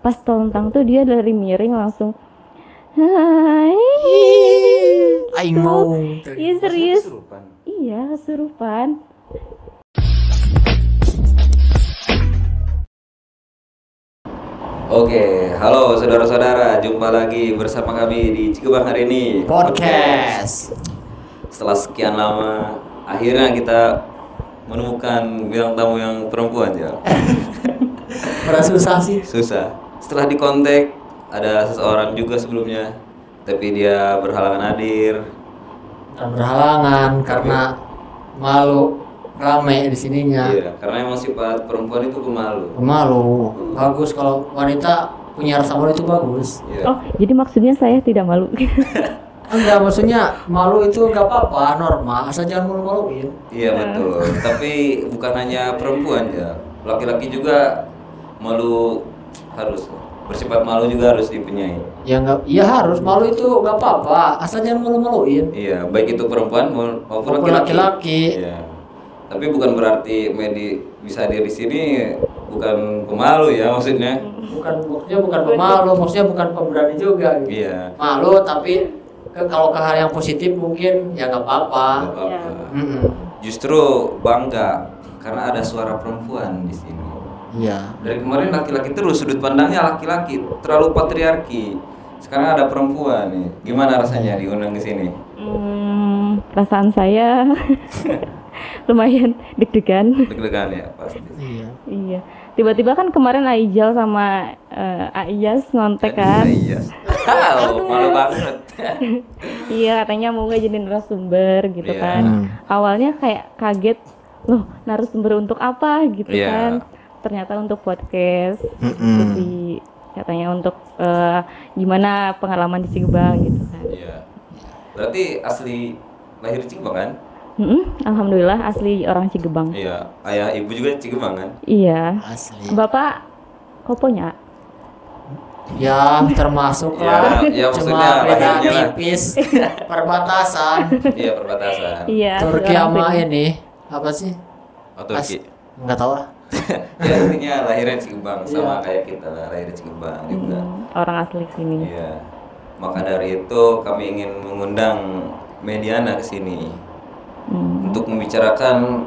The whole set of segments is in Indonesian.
pas tontang tuh dia dari miring langsung hai. Aing mau. Iya serius. Iya kesurupan. Oke, halo saudara-saudara, jumpa lagi bersama kami di Cikebang hari ini Podcast. Setelah sekian lama, akhirnya kita menemukan bintang tamu yang perempuan ya. Merasa susah sih. Susah. Setelah dikontak, ada seseorang juga sebelumnya, tapi dia berhalangan hadir. Dan berhalangan karena malu rame di sininya. Iya, karena emang sifat perempuan itu pemalu. Malu. Bagus kalau wanita punya rasa malu itu bagus. Iya. Oh, jadi maksudnya saya tidak malu. Enggak, maksudnya malu itu enggak apa-apa, normal, asal jangan malu-maluin. Iya betul. Tapi bukan hanya perempuan ya, laki-laki juga malu harus bersifat malu juga harus dipunyai. Ya enggak, iya harus malu itu enggak apa-apa, asal jangan malu-maluin. Iya, baik itu perempuan maupun Maupun laki-laki. Iya. Tapi bukan berarti bisa hadir di sini bukan pemalu ya maksudnya. Maksudnya bukan pemalu, maksudnya bukan pemberani juga gitu. Iya. Malu tapi kalau ke hal yang positif mungkin ya nggak apa-apa. Nggak apa-apa. Mm-mm. Justru bangga karena ada suara perempuan di sini. Iya. Dari kemarin laki-laki terus, sudut pandangnya laki-laki, terlalu patriarki. Sekarang ada perempuan nih. Gimana rasanya diundang di sini? Perasaan saya lumayan deg-degan. Deg-degan ya pasti. Iya. Iya. Tiba-tiba kan kemarin Aijal sama Aiyas ngontek kan. Iya. Wow, malu banget. Iya, katanya mau nggak jadi narasumber gitu Iya. kan. Awalnya kayak kaget, loh narasumber untuk apa gitu Iya. kan. Ternyata untuk podcast. Jadi katanya untuk gimana pengalaman di Cikebang gitu kan. Iya. Berarti asli lahir Cikebang kan? Alhamdulillah asli orang Cigebang. Iya. Ayah ibu juga Cikebang kan? Iya. Asli. Bapak koponya? Ya termasuk Ya, lah. ya maksudnya Cuma beda lahirnya lah. tipis perbatasan. Iya perbatasan. Iya. asli Turki orang sama sini. ini apa sih? Oh Turki. Nggak tahu lah. Ya intinya lahirnya Cikebang sama Iya. kayak kita lah lahir Cikebang juga. Orang asli sini. Iya. Maka dari itu kami ingin mengundang Mediana ke sini untuk membicarakan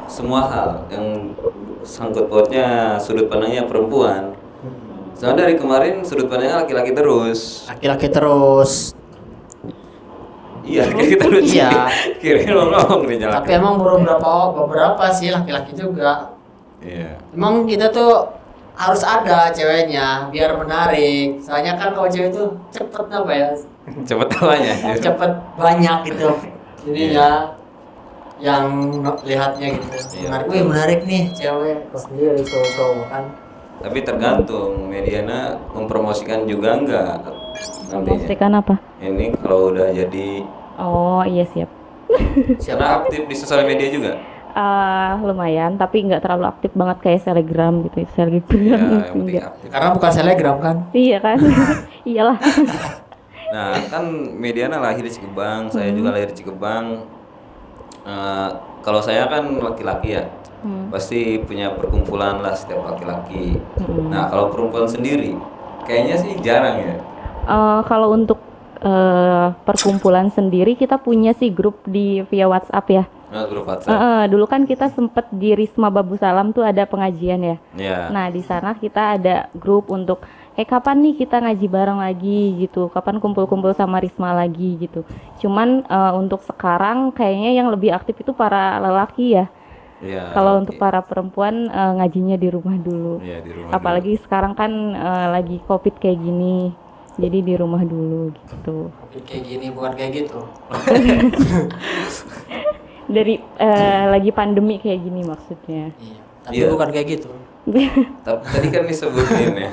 semua hal yang sangkut pautnya sudut pandangnya perempuan. Soalnya dari kemarin sudut pandangnya laki-laki terus. Laki-laki terus. Iya, laki-laki terus. Iya. Kirain lo ngomong nih jalan. Tapi emang beberapa sih laki-laki juga. Iya. Emang kita tuh harus ada ceweknya biar menarik. Soalnya kan kalau cewek itu cepet apa ya? Cepet tawanya. Cepet banyak gitu. Ininya yang lihatnya gitu. Iya. Menarik, wih menarik nih cewek. Terus dia cowok kan. Tapi tergantung Mediana mempromosikan juga enggak nantinya. Memastikan apa? Ini kalau udah jadi Oh iya siap. karena aktif di sosial media juga. Lumayan, tapi nggak terlalu aktif banget kayak Telegram gitu. Ya, Telegram yang penting enggak. aktif. Karena bukan selebgram kan. Iya kan? Iyalah. Nah, kan Mediana lahir di Cikebang, saya juga lahir di Cikebang. Kalau saya kan laki-laki ya, pasti punya perkumpulan lah setiap laki-laki. Nah, kalau perempuan sendiri, kayaknya sih jarang ya. Kalau untuk perkumpulan sendiri kita punya sih grup via WhatsApp ya. Nah, grup WhatsApp. Dulu kan kita sempet di Risma Babu Salam tuh ada pengajian ya. Ya. Nah di sana kita ada grup untuk kapan nih kita ngaji bareng lagi gitu, kapan kumpul-kumpul sama Risma lagi gitu. Cuman untuk sekarang kayaknya yang lebih aktif itu para lelaki ya. Ya, Kalau oke. untuk para perempuan ngajinya di rumah dulu. Ya, di rumah Apalagi sekarang kan lagi COVID kayak gini, jadi di rumah dulu gitu. Kayak gini bukan kayak gitu. Dari lagi pandemi kayak gini maksudnya. Iya. Tapi Iya. bukan kayak gitu. Tadi kan disebutin ya.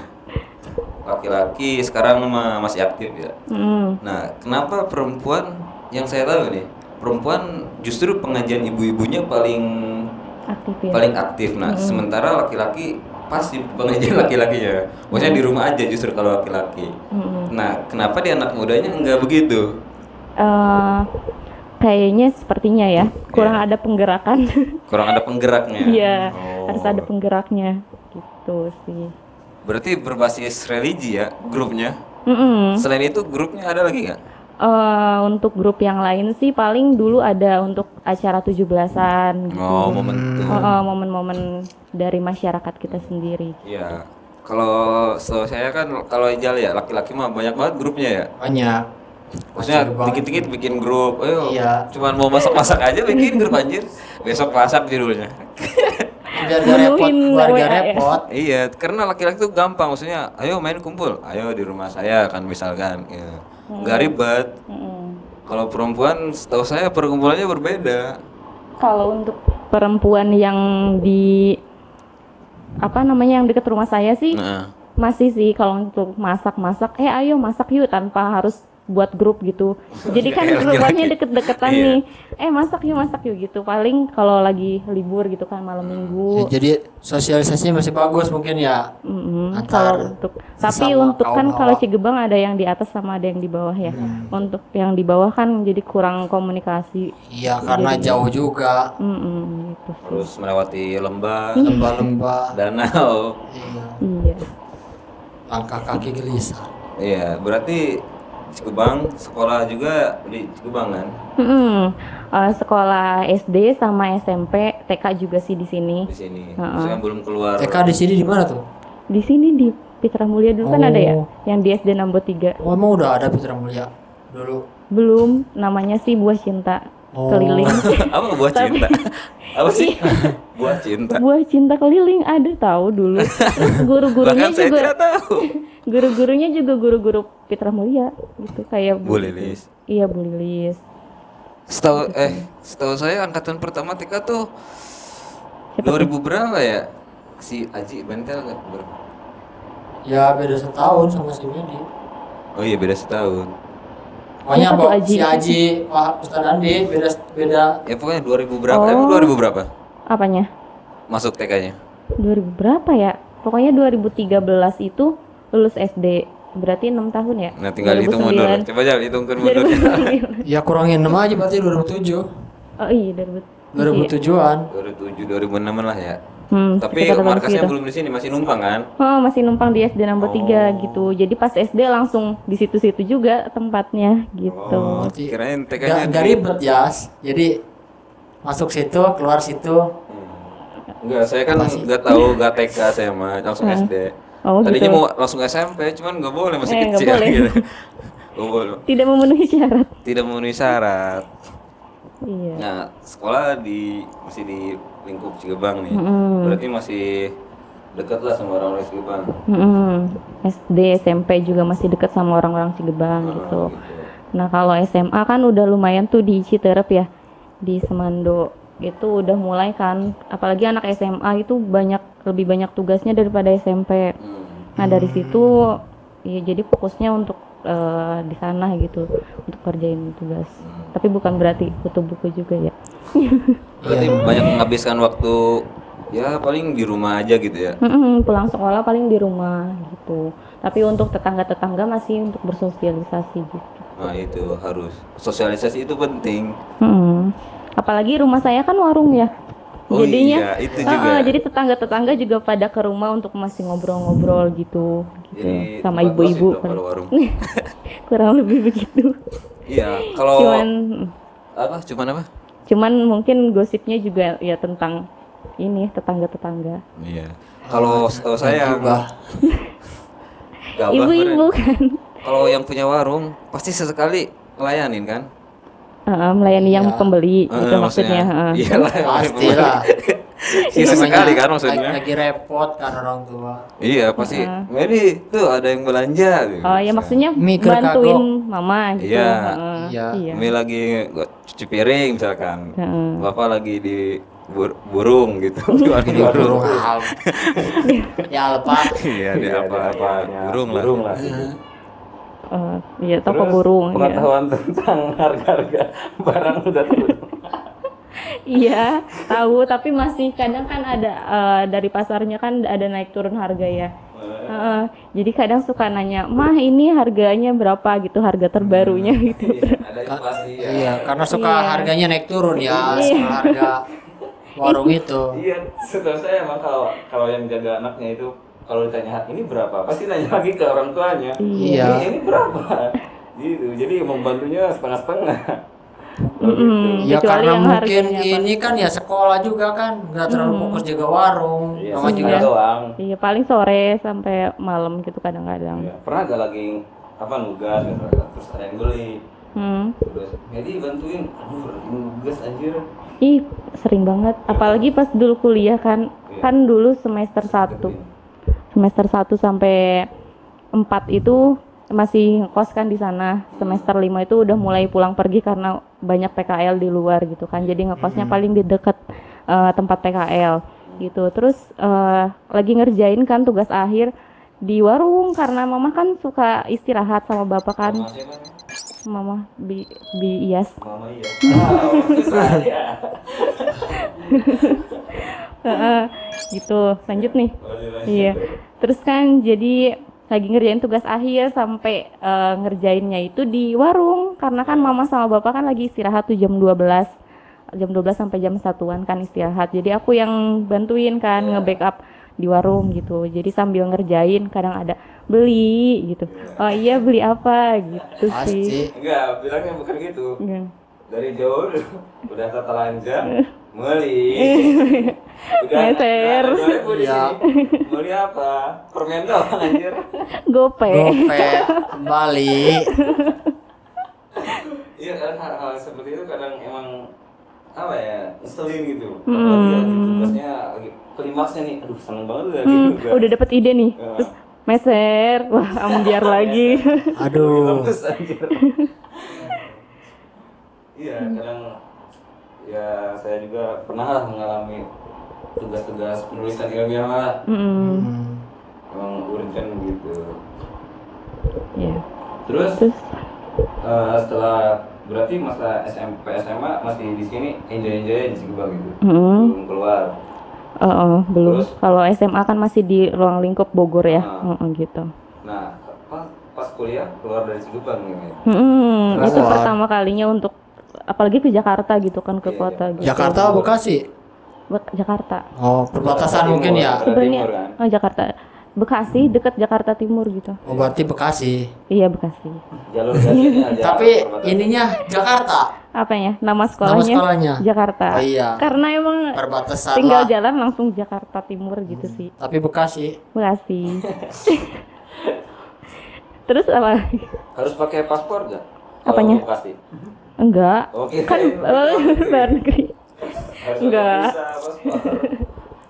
Laki-laki sekarang masih aktif ya. Nah, kenapa perempuan yang saya tahu nih, perempuan justru pengajian ibu-ibunya paling Aktif ya. paling aktif. Nah, sementara laki-laki pasif pengajian laki-lakinya. Maksudnya di rumah aja justru kalau laki-laki. Nah, kenapa di anak mudanya enggak begitu? Kayaknya sepertinya ya kurang ada penggerakan. Kurang ada penggeraknya. Iya, Oh. harus ada penggeraknya gitu sih. Berarti berbasis religi ya grupnya. Mm-mm. Selain itu grupnya ada lagi nggak? Untuk grup yang lain sih paling dulu ada untuk acara 17-an gitu. Oh, momentum. Momen-momen dari masyarakat kita sendiri. Iya. Kalau setahu saya kan kalau Ijal ya laki-laki mah banyak banget grupnya ya. Banyak. Maksudnya Masih banget. dikit-dikit bikin grup. Ayo. Iya. Cuman mau masak-masak aja bikin grup anjir. Besok masak judulnya. Biar gak repot, Menuhin keluarga WA ya. repot. Iya, karena laki-laki tuh gampang, maksudnya, ayo main kumpul, ayo di rumah saya kan misalkan, ya. Nggak ribet. Mm-mm. Kalau perempuan, setahu saya perkumpulannya berbeda. Kalau untuk perempuan yang di yang dekat rumah saya sih Nah, masih sih kalau untuk masak-masak, ayo masak yuk tanpa harus buat grup gitu. Jadi kan Kayak grupnya laki-laki. deket-deketan Iya. nih. Masak yuk gitu. Paling kalau lagi libur gitu kan malam minggu. Ya, jadi sosialisasinya masih bagus mungkin ya. Mm-mm. Antar Kalau untuk tapi sesama untuk kaum kan bawah. kalau Cigebang ada yang di atas sama ada yang di bawah ya. Untuk yang di bawah kan jadi kurang komunikasi. Iya, karena jauh juga. Gitu sih. terus melewati lembah, Lembah-lembah. danau. Iya. Iya. Langkah kaki gelisah. Iya, berarti Cikubang sekolah juga di Cikubang kan? Sekolah SD sama SMP, TK juga sih di sini. Di sini. Maksudnya belum keluar. TK di sini di mana tuh? Di sini di Pitra Mulia dulu kan ada ya, Oh. yang di SD Nambo 3. Oh, emang udah ada Putra Mulia dulu. Belum, namanya sih Buah Cinta Oh. Keliling. Apa buah cinta? Apa sih? Buah cinta. Buah Cinta Keliling ada tahu dulu. Terus guru-gurunya Bahkan saya juga tidak tahu. guru-gurunya juga guru-guru Pitra Mulia gitu kayak Bu Lilis. Iya, Bu Lilis. Setahu saya angkatan pertama TK tuh 2000 berapa ya? Si Aji Bentel kan? Ya beda setahun sama si Medi. Oh iya beda setahun. Pokoknya Siapa tuh Pak Aji? si Aji, Pak Ustaz Andi beda. Ya pokoknya 2000 berapa? Oh. Emang 2000 berapa? Apanya? Masuk TK-nya? 2000 berapa ya? Pokoknya 2013 itu lulus SD. Berarti 6 tahun ya? Nah tinggal hitung mundur. 2009. Coba aja hitungkan mundur. 2009. Ya kurangin 6 aja berarti 2007. Oh iya 2007-an. 2007 2006 lah ya. Tapi sekitar tahun markasnya segitu. belum di sini, masih numpang kan? Oh, masih numpang di SD Nambo 3 gitu. Jadi pas SD langsung di situ-situ juga tempatnya gitu. Berarti Kirain TK-nya nggak ribet ya. Jadi masuk situ, keluar situ. Enggak, saya kan nggak tahu nggak TK saya mah, langsung SD. Oh, Tadinya gitu. mau langsung SMP, cuman nggak boleh masih Nggak kecil boleh. gitu. Nggak boleh. Tidak memenuhi syarat. Tidak memenuhi syarat. Iya. Nah, sekolah masih di lingkup Cigebang nih. Berarti masih dekat lah sama orang-orang Cigebang. SD, SMP juga masih dekat sama orang-orang Cigebang gitu. Nah, kalau SMA kan udah lumayan tuh di Citerep ya. Di Semando itu udah mulai kan, apalagi anak SMA itu lebih banyak tugasnya daripada SMP. Nah, dari situ ya jadi fokusnya untuk di sana gitu untuk kerjain tugas. Tapi bukan berarti kutu buku juga ya. Berarti banyak menghabiskan waktu ya paling di rumah aja gitu ya. Pulang sekolah paling di rumah gitu. Tapi untuk tetangga-tetangga masih untuk bersosialisasi gitu. Nah, itu harus. Sosialisasi itu penting. Apalagi rumah saya kan warung ya. Oh Jadinya iya, itu juga. jadi tetangga-tetangga juga pada ke rumah untuk masih ngobrol-ngobrol gitu. Jadi Sama tempat ibu-ibu gosip dong kalau warung. kurang lebih begitu. Iya, kalau Cuman Cuman apa? cuman mungkin gosipnya juga ya tentang ini tetangga-tetangga. Iya. Kalau setahu saya Gibah. gabah Ibu-ibu keren. kan Kalau yang punya warung pasti sesekali ngelayanin kan? melayani yang pembeli itu Maksudnya, maksudnya. iyalah. Pastilah. Iya sekali kan maksudnya. Lagi repot kan orang tua. Iya pasti. Medi tuh ada yang belanja. Gitu. Oh ya maksudnya Mie bantuin kagok. mama gitu. Iya. Iya. Iya. Kami lagi cuci piring misalkan. Heeh. Bapak lagi di burung gitu. Jual Ini burung hal. Ya alpa. Iya di apa burung lah. Iya toko burung. Iya. Pengetahuan tentang harga-harga barang udah turun. Iya tahu tapi masih kadang kan ada dari pasarnya kan ada naik turun harga ya. Jadi kadang suka nanya, mah ini harganya berapa gitu harga terbarunya gitu. Ada inflasi ya. Iya, karena suka Iya. harganya naik turun ya, Iya. sama harga warung itu. Iya, setahu saya emang kalau yang jaga anaknya itu kalau ditanya ini berapa, pasti nanya lagi ke orang tuanya. Iya. Ini berapa? Gitu. Jadi membantunya setengah-setengah. Ya Kecuali karena yang mungkin harganya ini kan ya sekolah juga kan, nggak terlalu fokus jaga warung, Iya, sama juga. doang. Iya, paling sore sampai malam gitu kadang-kadang. Iya. Pernah gak lagi nugas gitu, terus ada yang beli, terus jadi bantuin, aduh lagi nugas anjir. Ih, sering banget. Apalagi pas dulu kuliah kan. Iya. Kan dulu semester 1. Semester 1 sampai 4 itu masih ngekos kan di sana. Semester 5 itu udah mulai pulang pergi karena banyak PKL di luar gitu kan. Jadi ngekosnya paling di dekat tempat PKL gitu. Terus lagi ngerjain kan tugas akhir di warung karena mama kan suka istirahat sama bapak kan. Mama siapa nih? Mama Iyas. Mama iya. Ah, saya. Gitu. Lanjut nih. Lanjut. Iya. Terus kan jadi lagi ngerjain tugas akhir sampai ngerjainnya itu di warung karena kan mama sama bapak kan lagi istirahat tuh jam 12 sampai jam 1-an kan istirahat. Jadi aku yang bantuin kan nge-backup di warung gitu. Jadi sambil ngerjain kadang ada beli gitu. Oh iya beli apa gitu sih. Pasti. Enggak, bilangnya bukan gitu. Iya. Dari jauh udah tata lanjang, meli. Udah Meser. Iya. Meli apa? Permen doang anjir. Gope. Kembali. Iya kan hal-hal seperti itu kadang emang apa ya, ngeselin gitu. Apalagi lagi tugasnya lagi klimaksnya nih, aduh seneng banget udah gitu. Udah dapet ide nih. Ya. Terus meser, wah ambiar lagi. Aduh. Lemes anjir. Iya, kadang ya saya juga pernah lah mengalami tugas-tugas penulisan ilmiah lah. Emang urgent gitu. Iya. Terus Terus setelah berarti masa SMP SMA masih di sini enjoy di Cigubang gitu. Belum keluar. belum. Terus? Kalau SMA kan masih di ruang lingkup Bogor ya. Gitu. Nah, pas kuliah keluar dari Cigubang gitu. Itu pertama kalinya untuk apalagi ke Jakarta gitu kan ke Iya, kota iya. gitu. Jakarta Bekasi. Jakarta. Oh, perbatasan Timur, mungkin ya. Timur Sebenarnya kan? Jakarta. Bekasi dekat Jakarta Timur gitu. Oh, berarti Bekasi. Iya Bekasi. Jalur gajinya aja. Tapi ininya Jakarta. Apanya? Nama Nama sekolahnya? sekolahnya. Jakarta. Oh iya. Karena emang Perbatasan tinggal lah. jalan langsung Jakarta Timur gitu sih. Tapi Bekasi. Bekasi. Terus apa? Harus pakai paspor enggak? Apanya? Bekasi. Enggak. Oke. Kan luar negeri. Harus Enggak. pakai visa, paspor.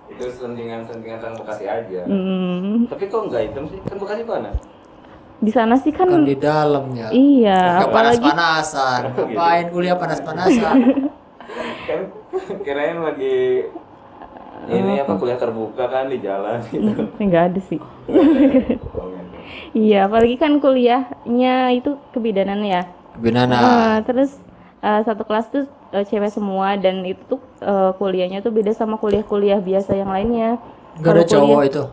Itu sentingan-sentingan tentang Bekasi aja. Tapi kok enggak hitam sih? Kan Bekasi mana? Di sana sih kan Kan di dalamnya. iya, Gak apalagi panas-panasan. Ngapain kuliah panas-panasan? Kan kirain lagi ini apa kuliah terbuka kan di jalan gitu. enggak ada sih. Oh, gitu. Iya, apalagi kan kuliahnya itu kebidanan ya. Binana. Terus satu kelas tuh cewek semua dan itu tuh kuliahnya tuh beda sama kuliah-kuliah biasa yang lainnya. Gak ada Kalau cowok kuliah- itu.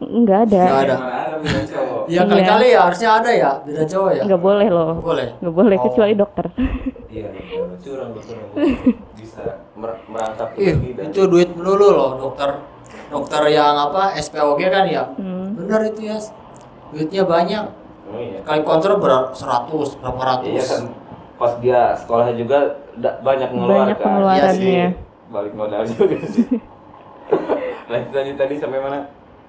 Enggak ada. Nggak ada. Mana ada beda cowok. Ya kali-kali ya harusnya ada ya. Beda cowok ya. Enggak boleh loh. Boleh. Enggak boleh Oh. kecuali dokter. Iya, curang curang. Bisa merangkap Ih, dan itu duit melulu loh dokter. Dokter yang apa SPOG kan ya. Bener itu ya. Duitnya banyak. oh, iya. Kali kontrol 100 berapa ratus. Iya kan pas dia sekolahnya juga banyak mengeluarkan. Banyak pengeluarannya. Iya Balik modal juga sih. Lanjut tadi sampai mana?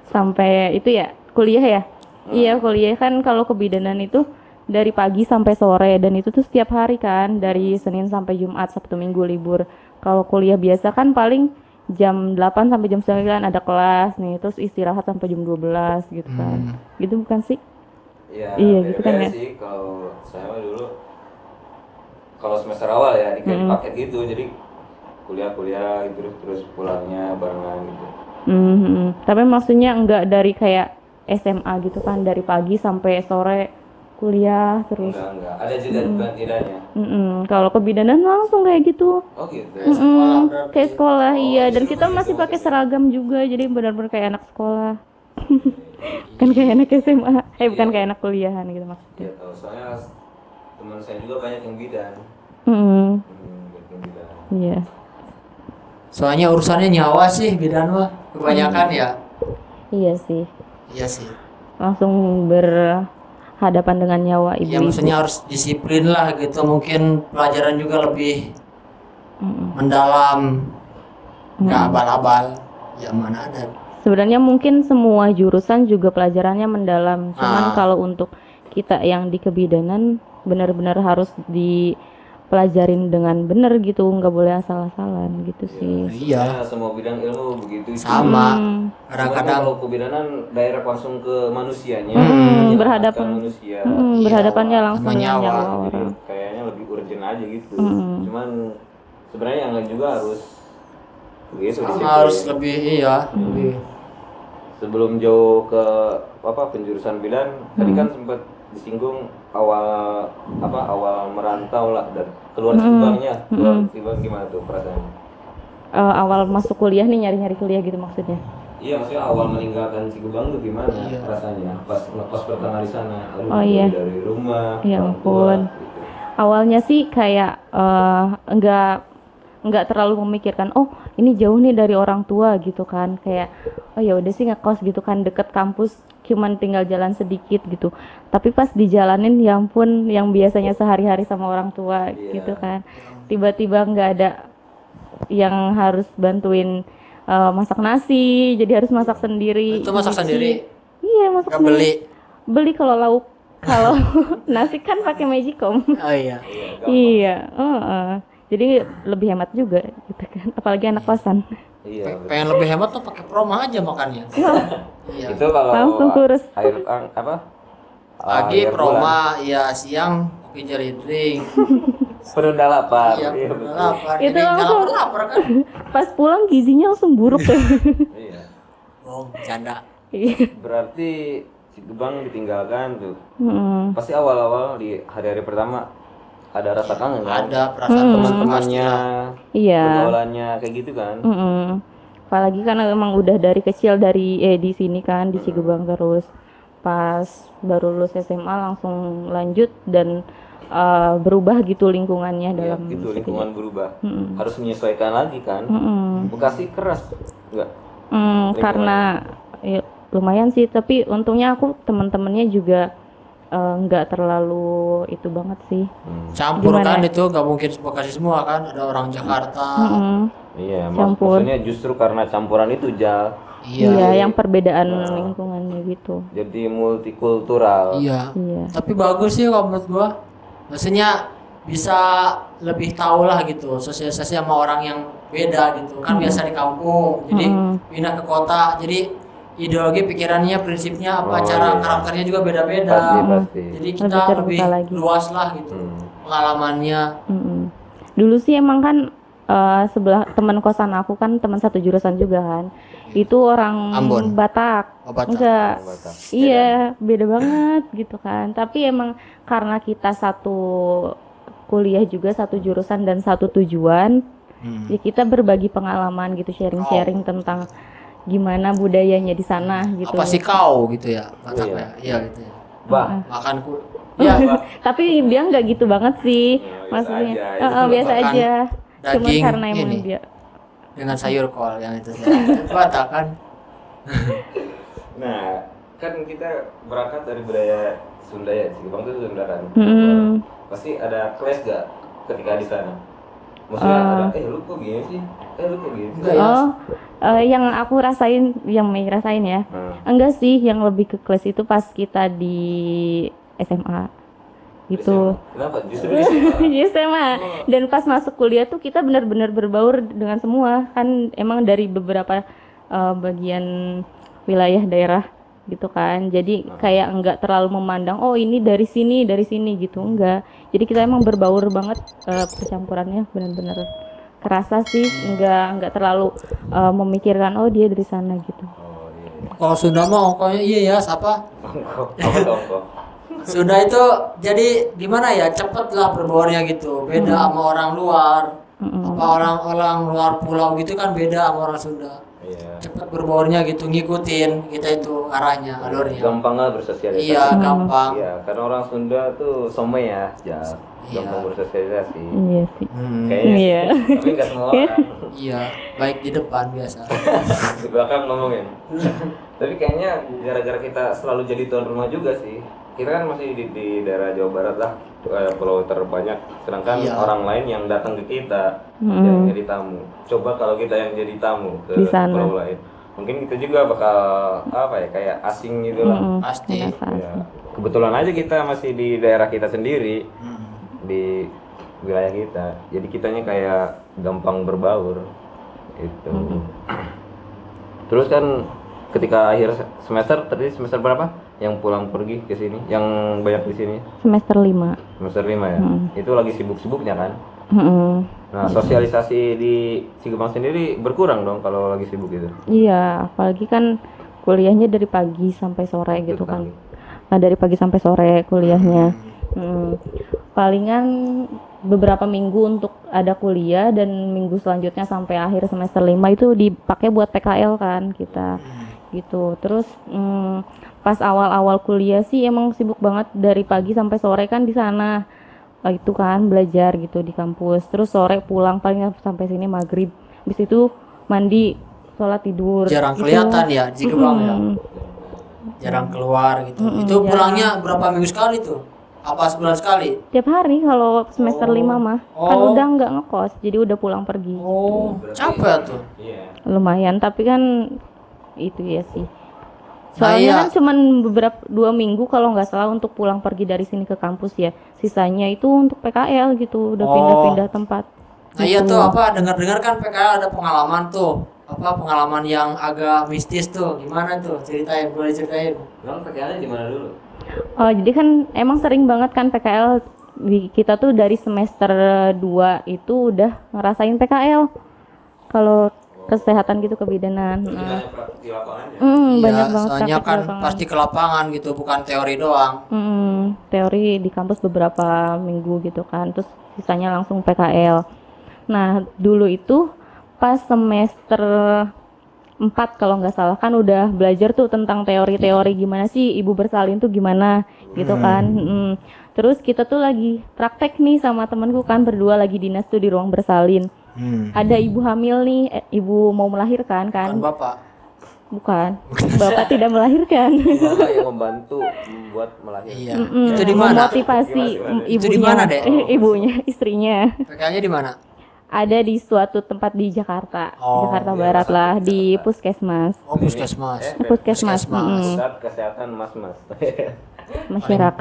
Sampai itu ya kuliah ya. Iya, kuliah kan kalau kebidanan itu dari pagi sampai sore dan itu tuh setiap hari kan, dari Senin sampai Jumat, Sabtu Minggu libur. Kalau kuliah biasa kan paling jam 8 sampai jam 9 ada kelas nih, terus istirahat sampai jam 12 gitu kan. Gitu bukan sih? Ya, Iya, gitu kan beda-beda ya. sih kalau saya mah dulu kalau semester awal ya dikasih paket gitu, jadi kuliah terus pulangnya barengan gitu. Tapi maksudnya enggak dari kayak SMA gitu kan, dari pagi sampai sore kuliah terus. Enggak. Ada jedanya. Kalau kebidanan langsung kayak gitu. Oh gitu. Kayak sekolah iya, dan kita masih pakai seragam juga, jadi benar-benar kayak anak sekolah. Kan kayak anak SMA, bukan kayak anak kuliahan gitu maksudnya. Ya tahu soalnya teman saya juga banyak yang bidan. Banyak yang bidan. Iya. Soalnya urusannya nyawa sih bidan mah kebanyakan ya. Iya sih. Iya sih. langsung berhadapan dengan nyawa Ya ibu-ibu. maksudnya harus disiplin lah gitu. Mungkin pelajaran juga lebih mendalam, nggak abal-abal. Ya mana ada. Sebenarnya mungkin semua jurusan juga pelajarannya mendalam. Cuman kalau untuk kita yang di kebidanan benar-benar harus dipelajarin dengan benar gitu, nggak boleh asal-asalan gitu sih. Iya. Ya, semua bidang ilmu begitu sih. Sama. Cuman Kadang-kadang kalau kebidanan daerah langsung ke manusianya, berhadapan. manusia. Berhadapannya langsung sama dengan nyawa. nyawa Jadi orang. kayaknya lebih urgent aja gitu. Cuman sebenarnya yang lain juga harus begitu disiplin. harus lebih lebih. Sebelum jauh ke penjurusan bidan, tadi kan sempat disinggung awal merantau lah dan keluar Cikibangnya. Keluar Cikibang gimana tuh perasaannya? Awal masuk kuliah nih, nyari-nyari kuliah gitu maksudnya. Iya, maksudnya awal meninggalkan Cikibang tuh gimana rasanya? Pas ngekos pertama di sana, Oh, iya. dari rumah, Ya orang tua, ampun. gitu. Awalnya sih kayak enggak terlalu memikirkan, oh ini jauh nih dari orang tua gitu kan, kayak oh ya udah sih ngekos gitu kan, deket kampus, cuman tinggal jalan sedikit gitu. Tapi pas dijalanin, ya ampun, yang biasanya sehari-hari sama orang tua gitu kan, tiba-tiba nggak ada yang harus bantuin masak nasi, jadi harus masak sendiri. Itu masak sendiri. Iya, masak Nggak sendiri. beli. Beli kalau lauk. Kalau nasi kan pakai Magicom. Oh iya. Iya, jadi lebih hemat juga gitu kan, apalagi anak kosan. Iya. Pengen lebih hemat tuh pakai Proma aja makannya. Iya. Itu kalau Langsung kurus. air Pagi air bulan. Proma, ya siang kopi jari drink. Penunda lapar. Iya, Iya, udah betul. lapar. Itu Jadi nggak langsung. lapar kan? Pas pulang gizinya langsung buruk tuh. Iya. Oh, canda. Iya. Berarti Cikibang ditinggalkan tuh. Mm-mm. Pasti awal-awal di hari-hari pertama ada rasa kangen kan? Ada perasaan Teman-temannya, Iya. pergaulannya kayak gitu kan? Mm-mm. Apalagi karena emang udah dari kecil di sini kan di Cigebang terus. Pas baru lulus SMA langsung lanjut dan berubah gitu lingkungannya Iya, dalam gitu lingkungan berubah. Mm-mm. Harus menyesuaikan lagi kan? Mm-mm. Bekasi keras enggak? Karena ya, lumayan sih, tapi untungnya aku teman-temannya juga nggak terlalu itu banget sih. campur Gimana? kan itu nggak mungkin Bekasi semua kan, ada orang Jakarta. Iya, Campur. maksudnya justru karena campuran itu Iya, yang perbedaan lingkungannya gitu. jadi multikultural. Iya. Iya. Tapi bagus sih kalau menurut gua. Maksudnya bisa lebih tahu lah gitu sosialisasi sama orang yang beda gitu. Kan biasa di kampung, jadi pindah ke kota, jadi ideologi pikirannya, prinsipnya apa, cara karakternya juga beda-beda. Pasti. Jadi kita Lebih lebih terbuka lagi. luas lah gitu pengalamannya. Mm-mm. Dulu sih emang kan sebelah teman kosan aku kan teman satu jurusan juga kan. Itu orang Ambon. Batak. Oh, Batak. Enggak. Batak. Iya, beda banget gitu kan. Tapi emang karena kita satu kuliah juga, satu jurusan dan satu tujuan, ya kita berbagi pengalaman gitu, sharing-sharing tentang gimana budayanya di sana gitu. Apa sih kau gitu ya, Bataknya? Iya gitu ya. Bah, Makanku. Ya, Tapi dia nggak gitu banget sih, biasa maksudnya aja, biasa Makan aja. Cuma daging karena emang ini. dia dengan sayur kol yang itu. Batak kan. nah kan kita berangkat dari budaya Sunda ya, Cikibang itu Sunda kan. Pasti ada clash gak ketika di sana? Maksudnya ada, lu kok gini sih? Lu kok gini sih? Enggak ya. yang aku rasain, yang Mei rasain ya, enggak sih, yang lebih ke kelas itu pas kita di SMA gitu. Kenapa? Justru di sana. Di SMA. Dan pas masuk kuliah tuh kita benar-benar berbaur dengan semua kan, emang dari beberapa bagian wilayah daerah gitu kan, jadi kayak enggak terlalu memandang oh ini dari sini gitu, enggak. Jadi kita emang berbaur banget, percampurannya benar-benar kerasa sih, enggak terlalu memikirkan oh dia dari sana gitu. Oh iya. Kalau Sunda mah ongkonya iya ya, apa? Apa tuh ongkok? Sunda itu jadi gimana ya, cepet lah berbaurnya gitu. Beda sama orang luar. Apa orang-orang luar pulau gitu kan beda sama orang Sunda. Iya. cepat berbaurnya gitu, ngikutin kita itu arahnya, alurnya. Gampang lah bersosialisasi. Iya, gampang. Iya, karena orang Sunda tuh some ya, gampang bersosialisasi. Iya sih. Kayaknya Iya. sih, tapi nggak semua orang. Iya, baik di depan biasa. Di belakang ngomongin. Tapi kayaknya gara-gara kita selalu jadi tuan rumah juga sih. Kita kan masih di daerah Jawa Barat lah, pulau terbanyak. Sedangkan Iya. orang lain yang datang ke kita yang jadi tamu. Coba kalau kita yang jadi tamu ke Di sana. pulau lain, mungkin kita juga bakal apa ya, kayak asing gitu lah. Pasti. Ya, kebetulan aja kita masih di daerah kita sendiri, di wilayah kita. Jadi kitanya kayak gampang berbaur itu. Terus kan ketika akhir semester, tadi semester berapa? Yang pulang pergi ke sini, yang banyak di sini? Semester 5. Semester 5 ya. Itu lagi sibuk-sibuknya kan? Mm-mm. Nah, sosialisasi di Cigebang sendiri berkurang dong kalau lagi sibuk gitu. Iya, apalagi kan kuliahnya dari pagi sampai sore gitu kan. Betul. Nah, dari pagi sampai sore kuliahnya. Palingan beberapa minggu untuk ada kuliah dan minggu selanjutnya sampai akhir semester 5 itu dipakai buat PKL kan kita. Gitu. Terus pas awal-awal kuliah sih emang sibuk banget dari pagi sampai sore kan di sana. Itu kan belajar gitu di kampus. Terus sore pulang paling sampai sini maghrib. Habis itu mandi, sholat, tidur. Jarang gitu. kelihatan ya di Cigebang ya. Jarang keluar gitu. Itu pulangnya berapa minggu sekali tuh? Apa sebulan sekali? Tiap hari kalau semester 5 mah. Kan Oh. udah nggak ngekos, jadi udah pulang pergi. Oh, capek tuh. Iya. Lumayan, tapi kan itu ya sih. Nah, Soalnya iya. kan cuman beberapa 2 minggu kalau nggak salah untuk pulang pergi dari sini ke kampus ya. Sisanya itu untuk PKL gitu, udah pindah-pindah tempat. Nah iya tuh apa dengar-dengar kan PKL ada pengalaman tuh. Apa pengalaman yang agak mistis tuh. Gimana tuh? Ceritain, boleh ceritain. Bang, PKL-nya di mana dulu? Oh, jadi kan emang sering banget kan PKL kita tuh dari semester 2 itu udah ngerasain PKL. Kalau kesehatan gitu kebidanan. Banyak praktik di lapangannya. Banyak Iya, banget soalnya praktek kan di lapangan. pasti ke lapangan gitu, bukan teori doang. Teori di kampus beberapa minggu gitu kan, terus sisanya langsung PKL. Nah, dulu itu pas semester 4 kalau nggak salah kan udah belajar tuh tentang teori-teori gimana sih ibu bersalin tuh gimana gitu kan. Terus kita tuh lagi praktek nih sama temenku kan, berdua lagi dinas tuh di ruang bersalin. Ada ibu hamil nih, ibu mau melahirkan kan. Kan Bapak. Bukan, bapak tidak melahirkan. Bapak yang membantu membuat melahirkan. Iya. Itu di mana? Memotivasi Itu ibunya, di mana, Dek? ibunya, istrinya. PKL-nya di mana? Ada di suatu tempat di Jakarta, Oh, Jakarta Barat lah, di Puskesmas, Oh, puskesmas. Puskesmas, Pusat Kesehatan Mas-mas. masyarakat.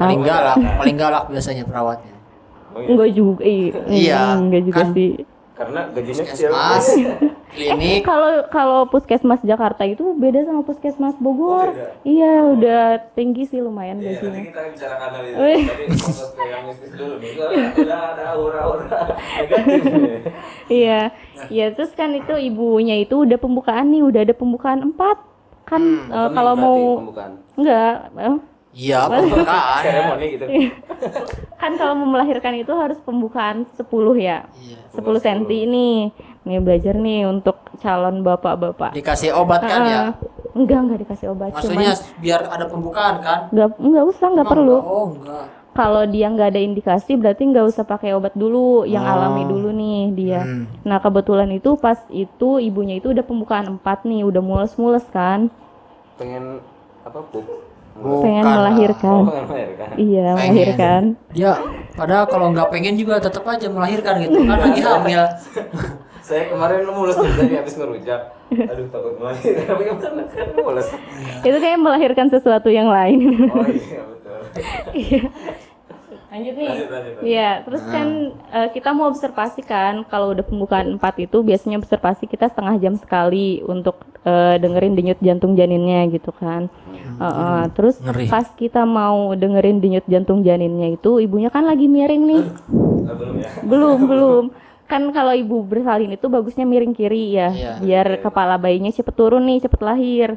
Paling galak biasanya perawatnya. Enggak juga, Iya, enggak juga kan sih. Karena gajinya kecil. Puskesmas, klinik. Kalau Puskesmas Jakarta itu beda sama Puskesmas Bogor. Iya, udah tinggi sih lumayan Iya, nanti gajinya. kita bicarakan hal itu. Tadi fokus ke yang mistis dulu nih. Udah ada aura-aura negatif nih. Iya, iya terus kan itu ibunya itu udah pembukaan nih, udah ada pembukaan 4 kan kalau Berarti mau pembukaan. enggak Iya, pembukaan. Seremoni gitu. kan kalau mau melahirkan itu harus pembukaan 10 ya. Iya. 10 cm nih. Nih belajar nih untuk calon bapak-bapak. Dikasih obat kan ya? Enggak dikasih obat. Maksudnya biar ada pembukaan kan? Enggak usah, enggak Emang perlu. Oh, enggak. Kalau dia nggak ada indikasi berarti nggak usah pakai obat dulu, yang alami dulu nih dia. Nah, kebetulan itu pas itu ibunya itu udah pembukaan 4 nih, udah mules-mules kan. Pengen apa pup? Pengen Bukan lah. melahirkan. Oh, pengen melahirkan. Iya, Pengen. melahirkan. Ya, padahal kalau nggak pengen juga tetap aja melahirkan gitu kan lagi hamil. Saya kemarin mulus tadi habis ngerujak. Aduh, takut melahirkan. Tapi kan mulus. Itu kayak melahirkan sesuatu yang lain. Oh iya, betul. Lanjut nih. Lanjut. Iya, terus kan kita mau observasi kan, kalau udah pembukaan 4 itu biasanya observasi kita setengah jam sekali untuk dengerin denyut jantung janinnya gitu kan. Terus Ngeri. pas kita mau dengerin denyut jantung janinnya itu ibunya kan lagi miring nih. Belum ya. Belum. Kan kalau ibu bersalin itu bagusnya miring kiri ya, Iya. biar kepala bayinya cepet turun nih, cepet lahir.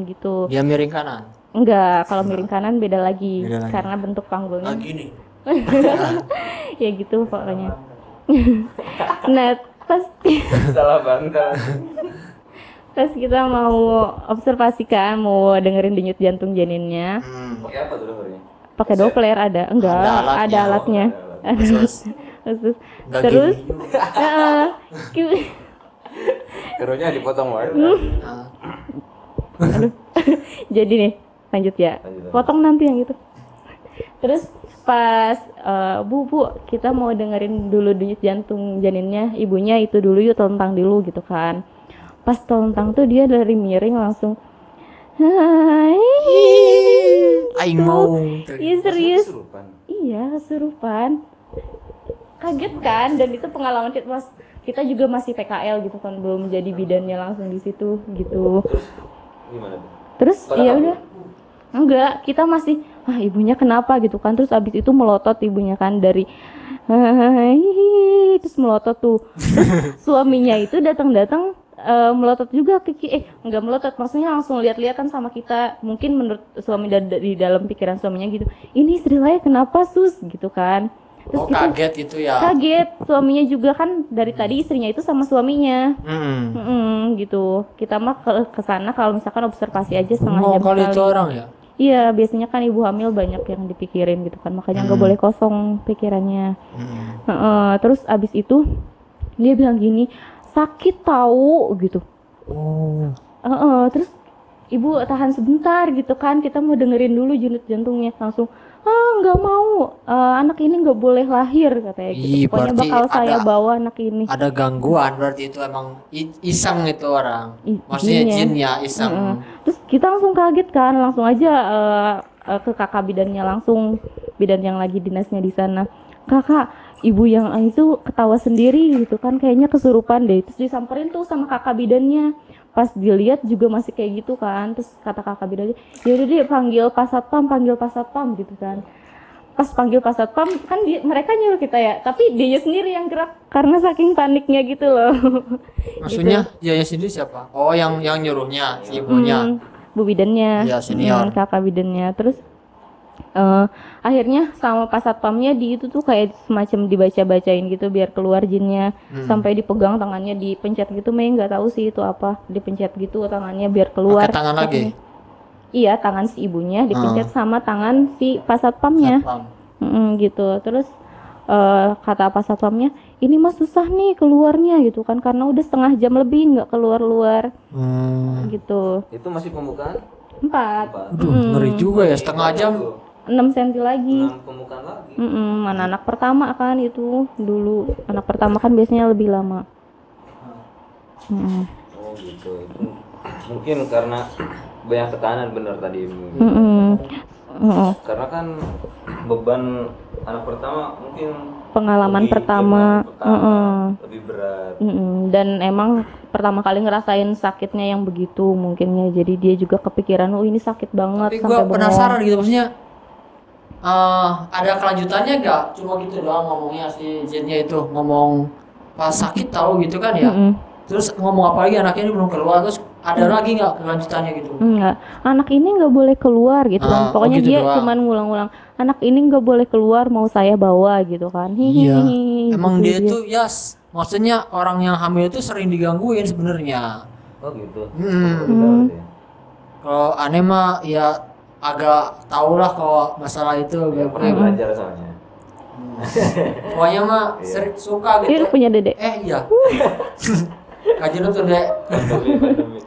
Gitu. Dia miring kanan. Enggak, kalau miring kanan beda lagi, Beda lagi. karena bentuk panggulnya. Gini. Ya gitu pokoknya. Nah, pas Salah bantal. Pas kita mau observasi kan, mau dengerin denyut jantung janinnya, Pakai apa tuh dengernya? pakai Doppler ada, enggak, ada alatnya. Khusus. Khusus. Nggak Terus, gini. Kerunya dipotong wae. Nah, jadi nih, lanjut ya. Lanjut. Potong nanti yang itu. Terus pas bu kita mau dengerin dulu denyut jantung janinnya, ibunya itu dulu yuk, telentang dulu gitu kan. Pas telentang tuh dia dari miring langsung hai. aing mau. Iya serius. Kesurupan. Iya kesurupan. Kaget kan, dan itu pengalaman kita pas kita juga masih PKL gitu kan, belum jadi bidannya langsung di situ gitu. Gimana tuh? Terus Pada ya kamu? udah. Enggak, kita masih ibunya kenapa gitu kan. Terus abis itu melotot ibunya kan dari terus melotot tuh. Terus suaminya itu datang-datang melotot juga ke enggak melotot, maksudnya langsung lihat-lihatan sama kita. Mungkin menurut suami di dalam pikiran suaminya gitu, ini istri saya kenapa sus gitu kan. Terus Oh kaget gitu ya. kaget, suaminya juga kan dari tadi istrinya itu sama suaminya. Hmm. Gitu. Kita mah ke sana kalau misalkan observasi aja setengah Oh jam kali sekali. itu orang ya. Iya, biasanya kan ibu hamil banyak yang dipikirin gitu kan, makanya nggak boleh kosong pikirannya. Terus abis itu dia bilang gini, sakit tahu gitu. Oh. Terus ibu tahan sebentar gitu kan, kita mau dengerin dulu denyut jantungnya. Langsung nggak mau, anak ini nggak boleh lahir katanya gitu. Ih, Pokoknya berarti bakal saya ada- bawa anak ini. Ada gangguan berarti itu emang iseng itu orang. Ih, Maksudnya jinnya. jin ya iseng. Terus kita langsung kaget kan, langsung aja ke kakak bidannya, langsung bidan yang lagi dinasnya di sana. Kakak, ibu yang itu ketawa sendiri gitu kan, kayaknya kesurupan deh. Terus disamperin tuh sama kakak bidannya. Pas dilihat juga masih kayak gitu kan. Terus kata kakak bidannya, ya udah deh panggil pas satpam gitu kan. Pas panggil pas satpam kan mereka nyuruh kita ya, tapi dia sendiri yang gerak karena saking paniknya gitu loh. Maksudnya dia sendiri siapa? Oh yang nyuruhnya si ibunya. Bu bidannya, Iya, senior. kakak bidannya. Terus akhirnya sama pas satpamnya di itu tuh kayak semacam dibaca-bacain gitu biar keluar jinnya. Sampai dipegang tangannya, dipencet gitu, Mei nggak tahu sih itu apa, dipencet gitu tangannya biar keluar. Pakai tangan lagi. Iya, tangan si ibunya dipencet sama tangan si pas satpamnya. Satpam. Gitu. Terus kata pas satpamnya, ini mah susah nih keluarnya gitu kan, karena udah setengah jam lebih nggak keluar gitu. Itu masih pembukaan? 4 Aduh, ngeri juga ya setengah jam. 6 cm lagi. 6 pembukaan lagi. Mana anak pertama kan itu dulu, anak pertama kan biasanya lebih lama. Oh gitu. Itu mungkin karena banyak tekanan bener tadi. Karena kan beban anak pertama mungkin Pengalaman lebih pertama, lebih berat. Dan emang pertama kali ngerasain sakitnya yang begitu mungkinnya, jadi dia juga kepikiran, oh ini sakit banget. Tapi sampai gue bengong. penasaran gitu, maksudnya ada kelanjutannya gak? Cuma gitu doang ngomongnya si jinnya itu ngomong pas sakit tahu gitu kan ya. Terus ngomong apa lagi, anaknya ini belum keluar, terus ada lagi nggak kelanjutannya gitu? Enggak, anak ini nggak boleh keluar gitu kan. Pokoknya gitu dia doang. cuman ngulang-ngulang, anak ini nggak boleh keluar, mau saya bawa gitu kan. Iya. Hihihi, Emang gitu dia tuh maksudnya orang yang hamil itu sering digangguin sebenarnya. Oh gitu. Kalau aneh mah ya agak tau lah kalau masalah itu. Ya, pernah belajar soalnya. Pokoknya mah sering suka Dia gitu. udah punya dedek. Iya. Kajian tuh deh. Pandemi.